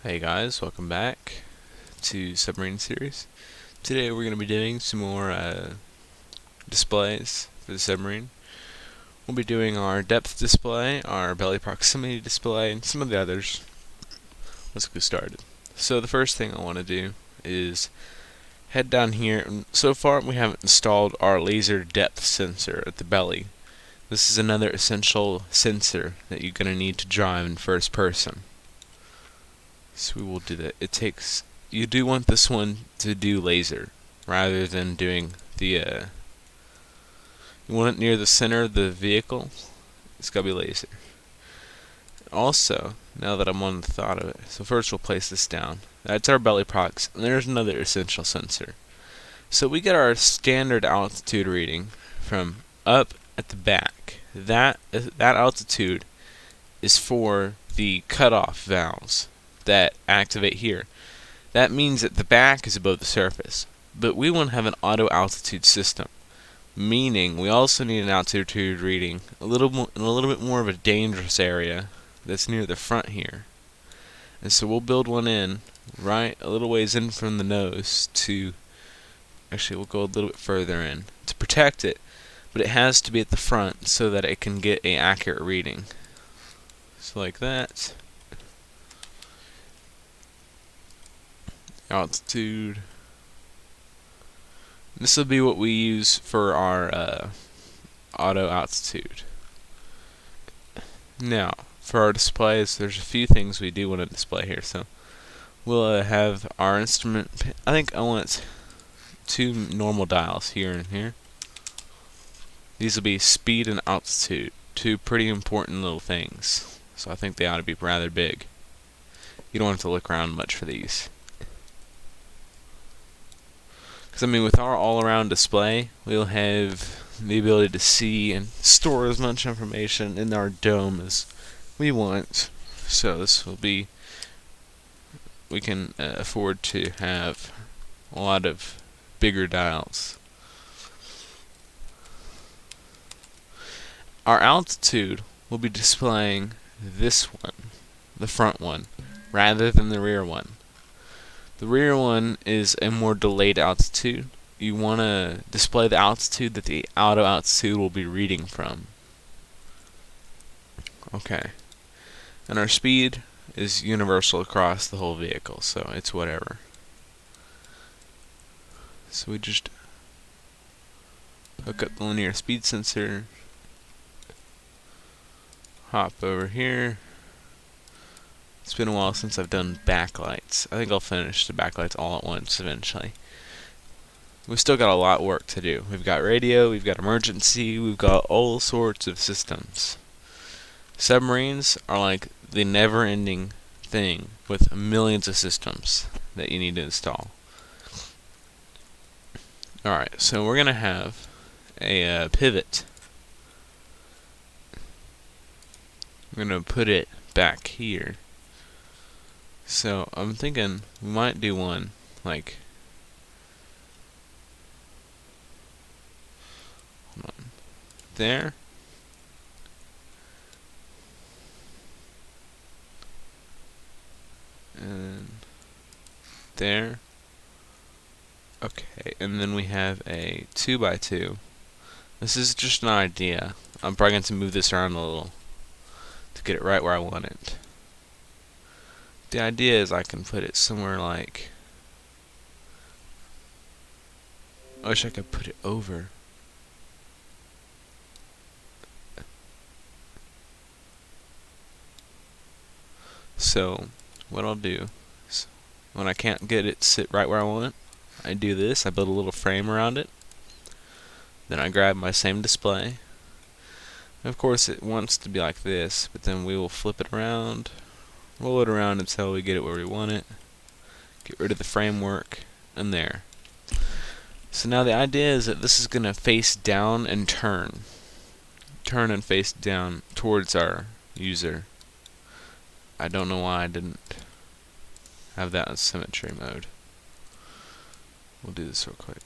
Hey guys, welcome back to Submarine series. Today we're going to be doing some more displays for the submarine. We'll be doing our depth display, our belly proximity display, and some of the others. Let's get started. So the first thing I want to do is head down here. So far we haven't installed our laser depth sensor at the belly. This is another essential sensor that you're going to need to drive in first person. So we will do that. You do want this one to do laser rather than doing the you want it near the center of the vehicle. It's gotta be laser. Also, now that I'm on the thought of it, so first we'll place this down. That's our belly prox, and there's another essential sensor. So we get our standard altitude reading from up at the back. That altitude is for the cutoff valves that activate here. That means that the back is above the surface, but we want to have an auto altitude system, meaning we also need an altitude reading in a little bit more of a dangerous area that's near the front here. And so we'll build one in right a little ways in from the nose to, actually we'll go a little bit further in to protect it, but it has to be at the front so that it can get an accurate reading. So like that. Altitude. This will be what we use for our auto altitude. Now, for our displays, there's a few things we do want to display here. So we'll have our instrument. I think I want two normal dials here and here. These will be speed and altitude, two pretty important little things. So I think they ought to be rather big. You don't have to look around much for these. Because, I mean, with our all-around display, we'll have the ability to see and store as much information in our dome as we want. So this will be, we can afford to have a lot of bigger dials. Our altitude will be displaying this one, the front one, rather than the rear one. The rear one is a more delayed altitude. You want to display the altitude that the auto altitude will be reading from. Okay. And our speed is universal across the whole vehicle, so it's whatever. So we just hook up the linear speed sensor, hop over here. It's been a while since I've done backlights. I think I'll finish the backlights all at once eventually. We've still got a lot of work to do. We've got radio, we've got emergency, we've got all sorts of systems. Submarines are like the never-ending thing with millions of systems that you need to install. Alright, so we're going to have a pivot. We're going to put it back here. So I'm thinking we might do one like, hold on, there, and there. Okay, and then we have a 2x2. This is just an idea. I'm probably going to move this around a little to get it right where I want it. The idea is I can put it somewhere like, I wish I could put it over. So what I'll do is when I can't get it to sit right where I want it, I do this, I build a little frame around it. Then I grab my same display. And of course it wants to be like this, but then we will flip it around, roll it around until we get it where we want it. Get rid of the framework, and there. So now the idea is that this is going to face down and turn. Turn and face down towards our user. I don't know why I didn't have that in symmetry mode. We'll do this real quick.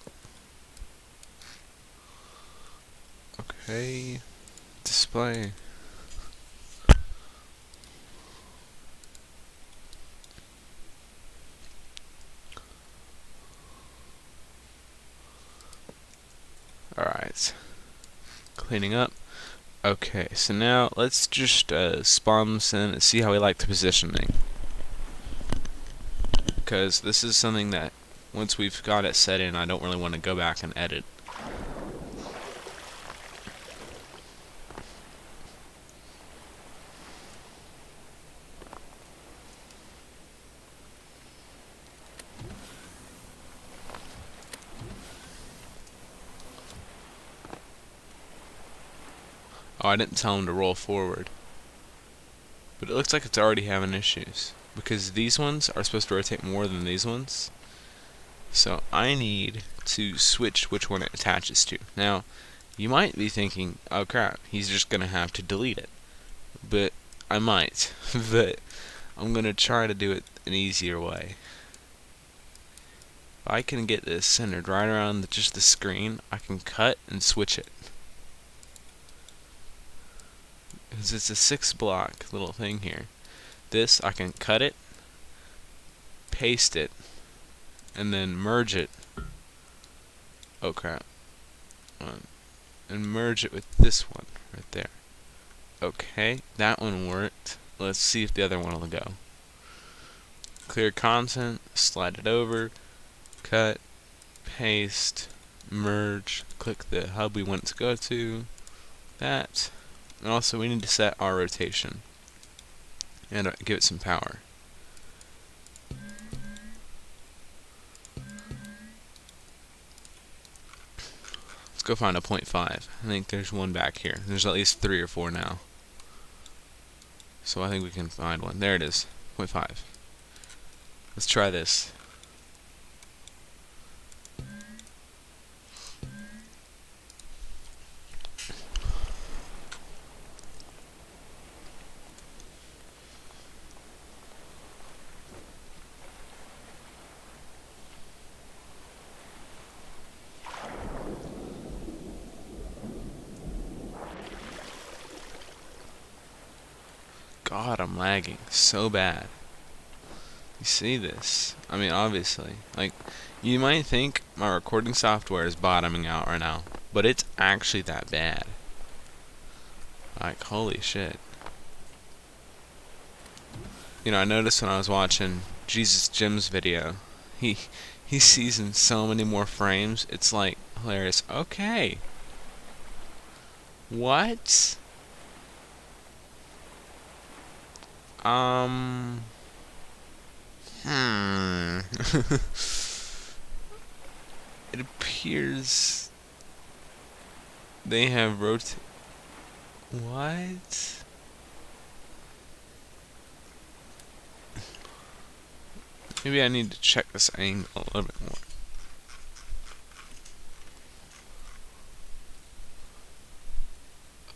Okay. Display. Alright, cleaning up. Okay, so now let's just spawn this in and see how we like the positioning. Because this is something that, once we've got it set in, I don't really want to go back and edit. Oh, I didn't tell him to roll forward. But it looks like it's already having issues, because these ones are supposed to rotate more than these ones. So I need to switch which one it attaches to. Now, you might be thinking, oh crap, he's just going to have to delete it. But I might. But I'm going to try to do it an easier way. If I can get this centered right around just the screen, I can cut and switch it. Because it's a 6-block little thing here. This, I can cut it, paste it, and then merge it. Oh crap. And merge it with this one right there. Okay, that one worked. Let's see if the other one will go. Clear content, slide it over, cut, paste, merge, click the hub we want it to go to. That. And also we need to set our rotation and give it some power. Let's go find a 0.5. I think there's one back here. There's at least 3 or 4 now. So I think we can find one. There it is. 0.5. Let's try this. God, I'm lagging so bad. You see this? I mean, obviously. Like, you might think my recording software is bottoming out right now, but it's actually that bad. Like, holy shit. You know, I noticed when I was watching Jesus Jim's video, he sees in so many more frames. It's like hilarious. Okay. What? It appears they have what? Maybe I need to check this angle a little bit more.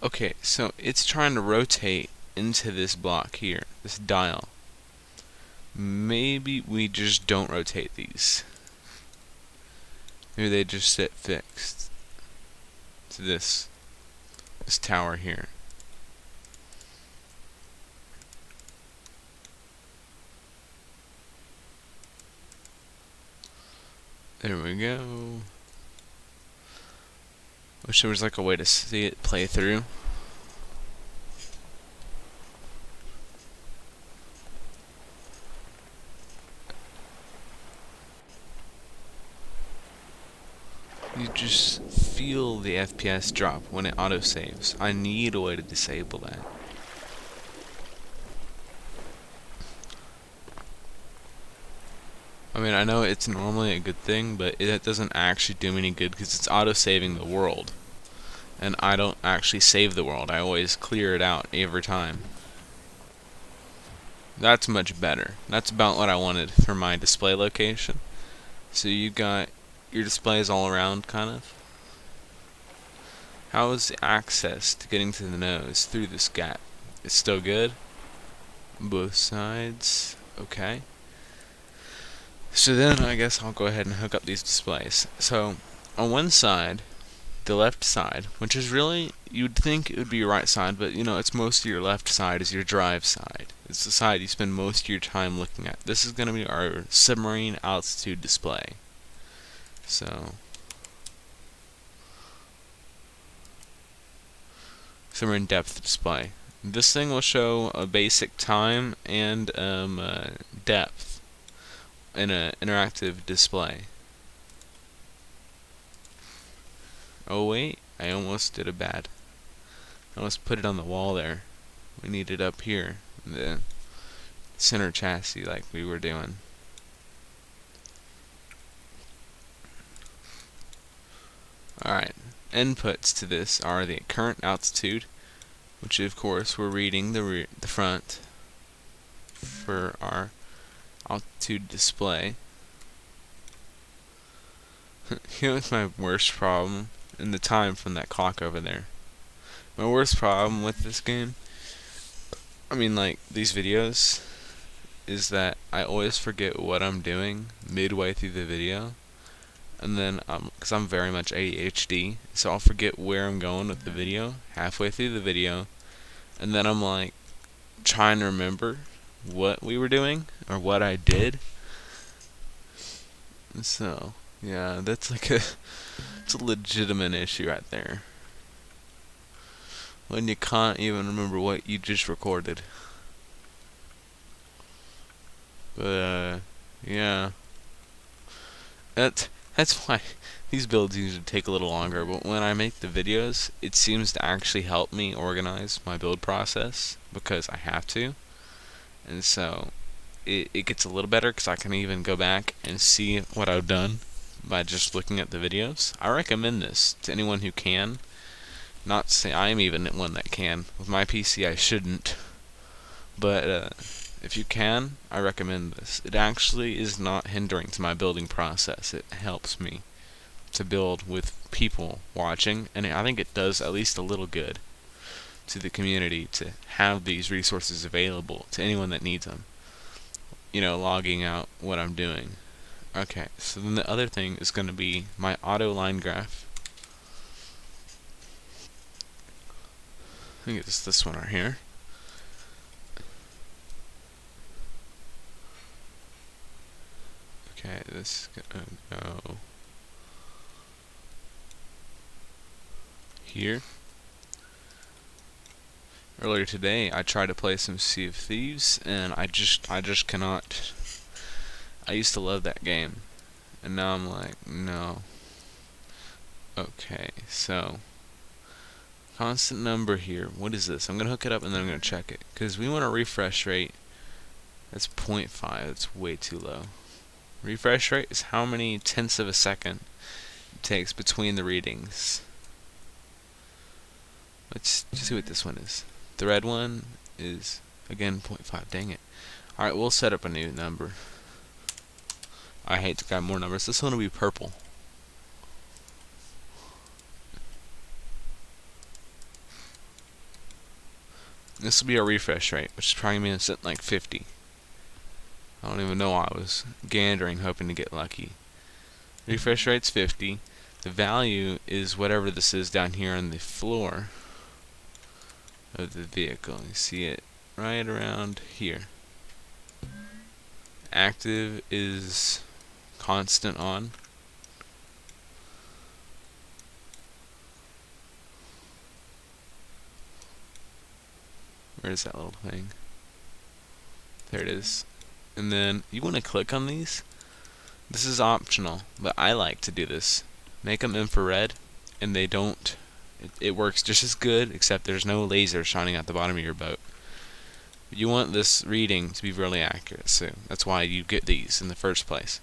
Okay, so it's trying to rotate into this block here, this dial. Maybe we just don't rotate these. Maybe they just sit fixed to this tower here. There we go. Wish there was like a way to see it play through. You just feel the FPS drop when it autosaves. I need a way to disable that. I mean, I know it's normally a good thing, but it doesn't actually do me any good because it's auto-saving the world. And I don't actually save the world. I always clear it out every time. That's much better. That's about what I wanted for my display location. So you got your displays all around, kind of. How is the access to getting to the nose through this gap? It's still good? Both sides. Okay. So then I guess I'll go ahead and hook up these displays. So on one side, the left side, which is really, you'd think it would be your right side, but you know, it's most of your left side is your drive side. It's the side you spend most of your time looking at. This is going to be our submarine altitude display. So submarine depth display. This thing will show a basic time and depth in an interactive display. Oh wait, I almost did a bad. I almost put it on the wall there. We need it up here, in the center chassis like we were doing. Alright, inputs to this are the current altitude, which of course we're reading the front for our altitude display. You know what's my worst problem? And the time from that clock over there. My worst problem with this game, I mean like these videos, is that I always forget what I'm doing midway through the video. And then, because I'm very much ADHD, so I'll forget where I'm going with the video halfway through the video, and then I'm like trying to remember what we were doing or what I did. So yeah, that's like it's a legitimate issue right there. When you can't even remember what you just recorded. But yeah, that's why these builds usually take a little longer, but when I make the videos, it seems to actually help me organize my build process because I have to. And so it gets a little better because I can even go back and see what I've done by just looking at the videos. I recommend this to anyone who can. Not to say I'm even one that can. With my PC I shouldn't. But if you can, I recommend this. It actually is not hindering to my building process. It helps me to build with people watching, and I think it does at least a little good to the community to have these resources available to anyone that needs them. You know, logging out what I'm doing. Okay, so then the other thing is going to be my auto line graph. I think it's this one right here. Okay, this is gonna go here. Earlier today, I tried to play some Sea of Thieves, and I just cannot. I used to love that game, and now I'm like, no. Okay, so constant number here. What is this? I'm gonna hook it up and then I'm gonna check it because we want a refresh rate. That's 0.5. That's way too low. Refresh rate is how many tenths of a second it takes between the readings. Let's see what this one is. The red one is, again, 0.5. Dang it. Alright, we'll set up a new number. I hate to add more numbers. This one will be purple. This will be our refresh rate, which is probably going to set like 50. I don't even know why I was gandering, hoping to get lucky. Refresh rate's 50. The value is whatever this is down here on the floor of the vehicle. You see it right around here. Active is constant on. Where's that little thing? There it is. And then you want to click on these. This is optional, but I like to do this. Make them infrared, and they don't. It works just as good, except there's no laser shining at the bottom of your boat. You want this reading to be really accurate, so that's why you get these in the first place.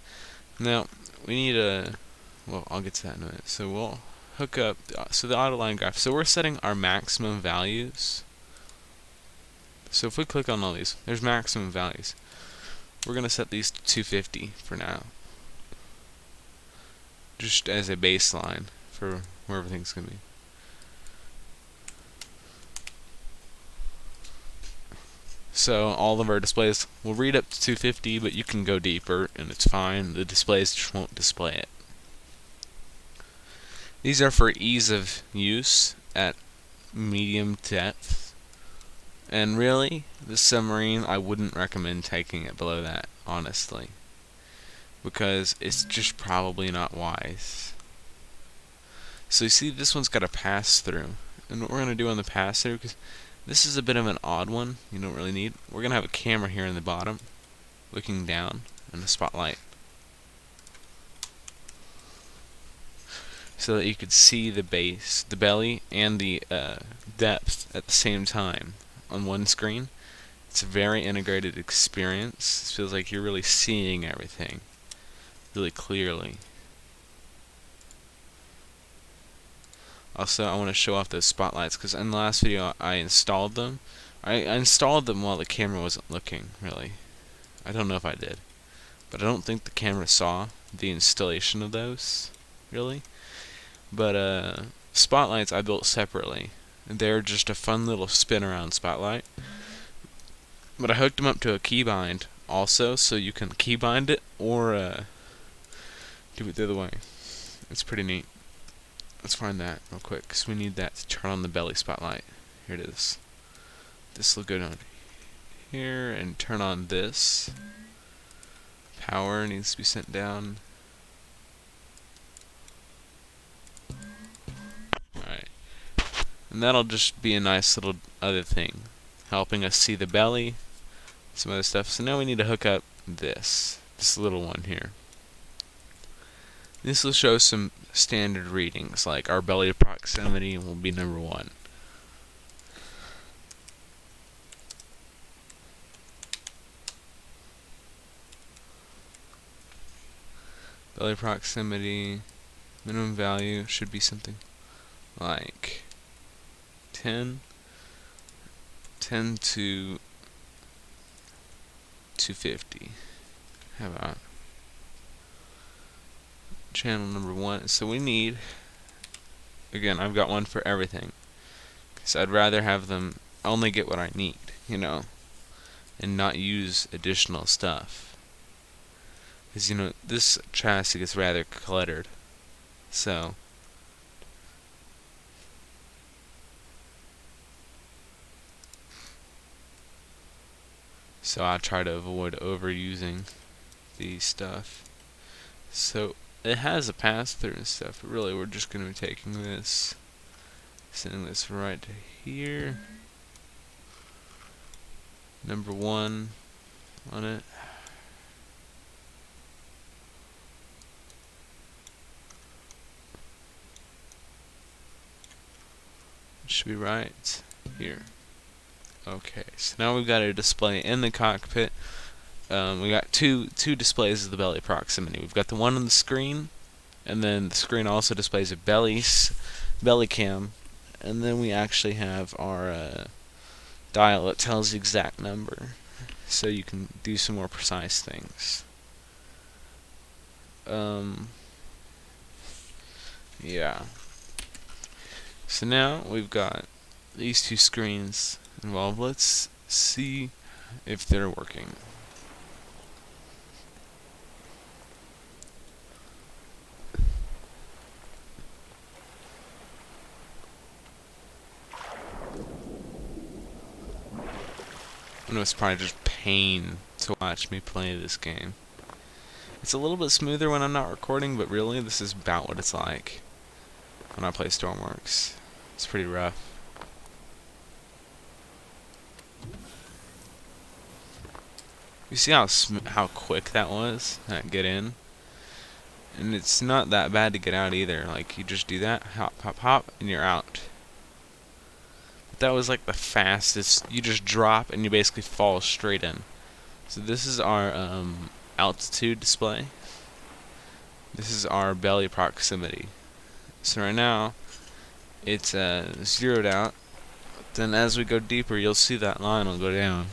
Now we need a. Well, I'll get to that in a minute. So we'll hook up. So the auto line graph. So we're setting our maximum values. So if we click on all these, there's maximum values. We're going to set these to 250 for now. Just as a baseline for where everything's going to be. So all of our displays will read up to 250, but you can go deeper and it's fine. The displays just won't display it. These are for ease of use at medium depth. And really, the submarine, I wouldn't recommend taking it below that, honestly. Because it's just probably not wise. So you see, this one's got a pass through. And what we're going to do on the pass-through, because this is a bit of an odd one, you don't really need. We're going to have a camera here in the bottom, looking down, and a spotlight, so that you could see the base, the belly, and the depth at the same time on one screen. It's a very integrated experience. It feels like you're really seeing everything really clearly. Also, I want to show off those spotlights, because in the last video I installed them. I installed them while the camera wasn't looking, really. I don't know if I did, but I don't think the camera saw the installation of those, really. But spotlights I built separately. They're just a fun little spin around spotlight. But I hooked them up to a keybind also, so you can keybind it or do it the other way. It's pretty neat. Let's find that real quick, because we need that to turn on the belly spotlight. Here it is. This will go down here and turn on this. Power needs to be sent down. Alright. And that'll just be a nice little other thing, helping us see the belly, some other stuff. So now we need to hook up this little one here. This will show some standard readings, like our belly proximity will be number 1. Belly proximity, minimum value should be something like 10 to 250. How about channel number 1? So we need, again, I've got one for everything, because I'd rather have them only get what I need, you know, and not use additional stuff, because, you know, this chassis gets rather cluttered. So I try to avoid overusing the stuff. So it has a pass-through and stuff, but really we're just going to be taking this, sending this right to here, number 1 on it. It should be right here. Okay, so now we've got a display in the cockpit. We got two displays of the belly proximity. We've got the one on the screen, and then the screen also displays a belly cam, and then we actually have our dial that tells the exact number, so you can do some more precise things. Yeah. So now we've got these two screens involved. Let's see if they're working. I know it's probably just pain to watch me play this game. It's a little bit smoother when I'm not recording, but really this is about what it's like when I play Stormworks. It's pretty rough. You see how quick that was? That get in? And it's not that bad to get out either. Like, you just do that, hop, hop, hop, and you're out. But that was like the fastest. You just drop and you basically fall straight in. So this is our altitude display. This is our belly proximity. So right now it's zeroed out. Then as we go deeper, you'll see that line will go down.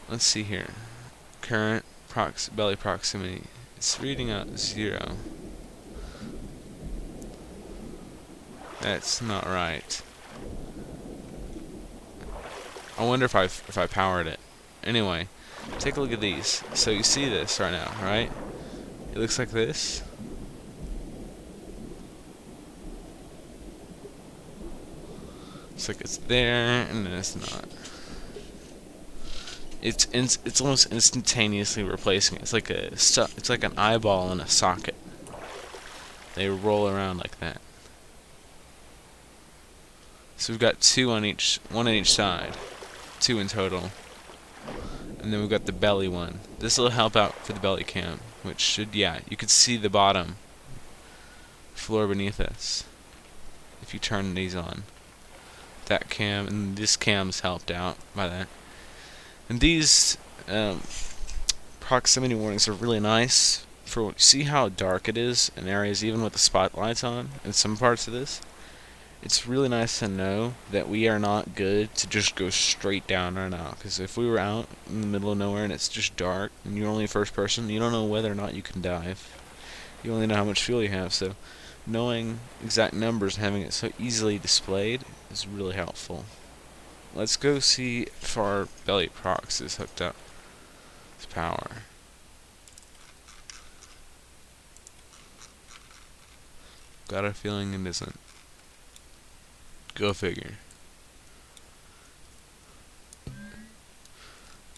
Let's see here. Current belly proximity. It's reading out 0. That's not right. I wonder if I powered it. Anyway, take a look at these. So you see this right now, right? It looks like this. It's like it's there, and then it's not. It's almost instantaneously replacing it. It's like an eyeball in a socket. They roll around like that. So we've got one on each side, 2 in total. And then we've got the belly one. This will help out for the belly cam, which should, yeah, you could see the bottom floor beneath us if you turn these on. That cam and this cam's helped out by that. And these proximity warnings are really nice for, see how dark it is in areas even with the spotlights on in some parts of this. It's really nice to know that we are not good to just go straight down right now, because if we were out in the middle of nowhere and it's just dark and you're only first person, you don't know whether or not you can dive. You only know how much fuel you have, so knowing exact numbers and having it so easily displayed is really helpful. Let's go see if our belly prox is hooked up to power. Got a feeling it isn't. Go figure.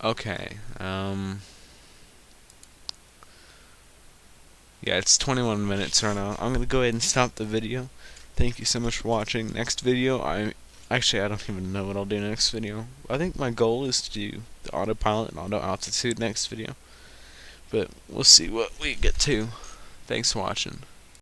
Okay, yeah, it's 21 minutes right now. I'm gonna go ahead and stop the video. Thank you so much for watching. Next video, I don't even know what I'll do next video. I think my goal is to do the autopilot and auto altitude next video, but we'll see what we get to. Thanks for watching.